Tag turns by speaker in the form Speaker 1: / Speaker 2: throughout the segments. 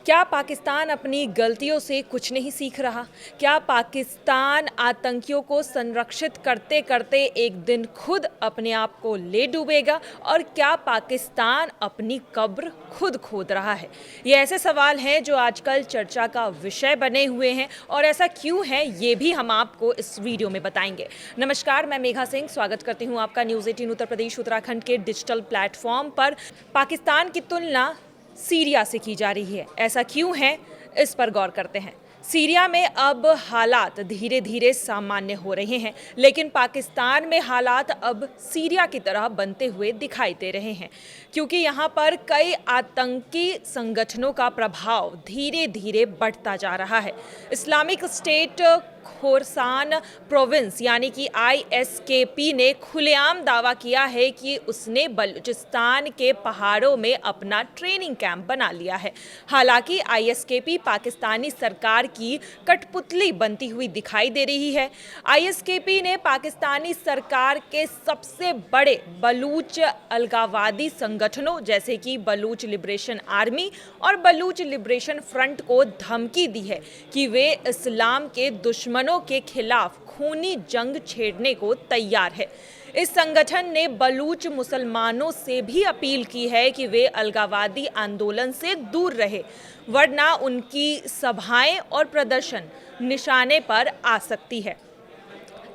Speaker 1: क्या पाकिस्तान अपनी गलतियों से कुछ नहीं सीख रहा? क्या पाकिस्तान आतंकियों को संरक्षित करते करते एक दिन खुद अपने आप को ले डूबेगा? और क्या पाकिस्तान अपनी कब्र खुद खोद रहा है? ये ऐसे सवाल हैं जो आजकल चर्चा का विषय बने हुए हैं, और ऐसा क्यों है ये भी हम आपको इस वीडियो में बताएंगे। नमस्कार, मैं मेघा सिंह स्वागत करती हूँ आपका न्यूज़ 18 उत्तर प्रदेश उत्तराखंड के डिजिटल प्लेटफॉर्म पर। पाकिस्तान की तुलना सीरिया से की जा रही है, ऐसा क्यों है, इस पर गौर करते हैं। सीरिया में अब हालात धीरे धीरे सामान्य हो रहे हैं, लेकिन पाकिस्तान में हालात अब सीरिया की तरह बनते हुए दिखाई दे रहे हैं, क्योंकि यहाँ पर कई आतंकी संगठनों का प्रभाव धीरे धीरे बढ़ता जा रहा है। इस्लामिक स्टेट खोरसान प्रोविंस यानी कि ISKP ने खुलेआम दावा किया है कि उसने बलूचिस्तान के पहाड़ों में अपना ट्रेनिंग कैंप बना लिया है। हालांकि ISKP पाकिस्तानी सरकार की कठपुतली बनती हुई दिखाई दे रही है। ISKP ने पाकिस्तानी सरकार के सबसे बड़े बलूच अलगाववादी संगठनों जैसे कि बलूच लिबरेशन आर्मी और बलूच लिबरेशन फ्रंट को धमकी दी है कि वे इस्लाम के दुश्मनों के खिलाफ खूनी जंग छेड़ने को तैयार है। इस संगठन ने बलूच मुसलमानों से भी अपील की है कि वे अलगाववादी आंदोलन से दूर रहे, वरना उनकी सभाएं और प्रदर्शन निशाने पर आ सकती है।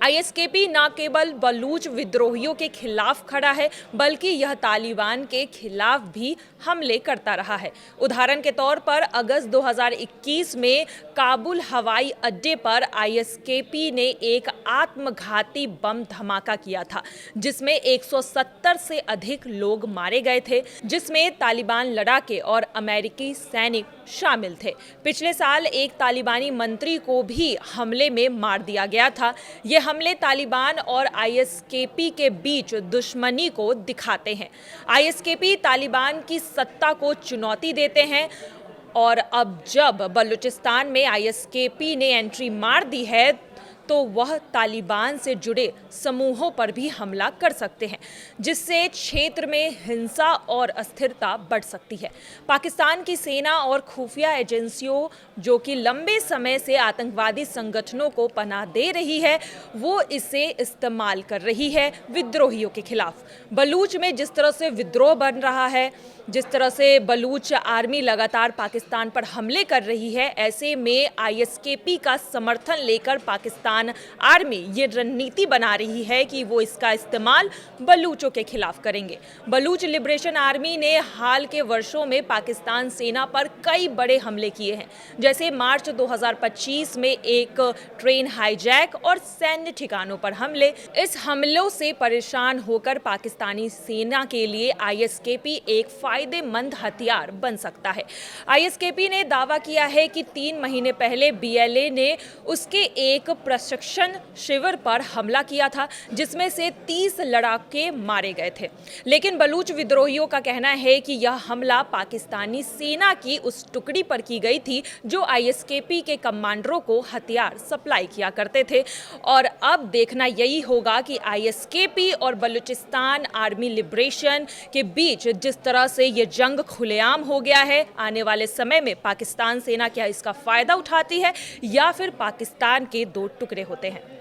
Speaker 1: ISKP न केवल बलूच विद्रोहियों के खिलाफ खड़ा है, बल्कि यह तालिबान के खिलाफ भी हमले करता रहा है। उदाहरण के तौर पर अगस्त 2021 में काबुल हवाई अड्डे पर ISKP ने एक आत्मघाती बम धमाका किया था, जिसमें 170 से अधिक लोग मारे गए थे, जिसमें तालिबान लड़ाके और अमेरिकी सैनिक शामिल थे। पिछले साल एक तालिबानी मंत्री को भी हमले में मार दिया गया था। ये हमले तालिबान और ISKP के बीच दुश्मनी को दिखाते हैं। ISKP तालिबान की सत्ता को चुनौती देते हैं, और अब जब बलूचिस्तान में ISKP ने एंट्री मार दी है, तो वह तालिबान से जुड़े समूहों पर भी हमला कर सकते हैं, जिससे क्षेत्र में हिंसा और अस्थिरता बढ़ सकती है। पाकिस्तान की सेना और खुफिया एजेंसियों, जो कि लंबे समय से आतंकवादी संगठनों को पनाह दे रही है, वो इसे इस्तेमाल कर रही है विद्रोहियों के खिलाफ। बलूच में जिस तरह से विद्रोह बन रहा है, जिस तरह से बलूच आर्मी लगातार पाकिस्तान पर हमले कर रही है, ऐसे में ISKP का समर्थन लेकर पाकिस्तान आर्मी ये रणनीति बना रही है कि वो इसका इस्तेमाल बलूचों के खिलाफ करेंगे। बलूच लिबरेशन आर्मी ने हाल के वर्षों में पाकिस्तान सेना पर कई बड़े हमले किए हैं, जैसे मार्च 2025 में एक ट्रेन हाईजैक और सैन्य ठिकानों पर हमले। इस हमलों से परेशान होकर पाकिस्तानी सेना के लिए ISKP एक फायदेमंद हथियार बन सकता है। ISKP ने दावा किया है कि 3 महीने पहले BLA ने उसके एक प्रशिक्षण शिविर पर हमला किया था, जिसमें से 30 लड़ाके मारे गए थे। लेकिन बलूच विद्रोहियों का कहना है कि यह हमला पाकिस्तानी सेना की उस टुकड़ी पर की गई थी जो ISKP के कमांडरों को हथियार सप्लाई किया करते थे। और अब देखना यही होगा कि ISKP और बलूचिस्तान आर्मी लिबरेशन के बीच जिस तरह से ये जंग खुलेआम हो गया है, आने वाले समय में पाकिस्तान सेना क्या इसका फायदा उठाती है, या फिर पाकिस्तान के दो टुकड़े होते हैं।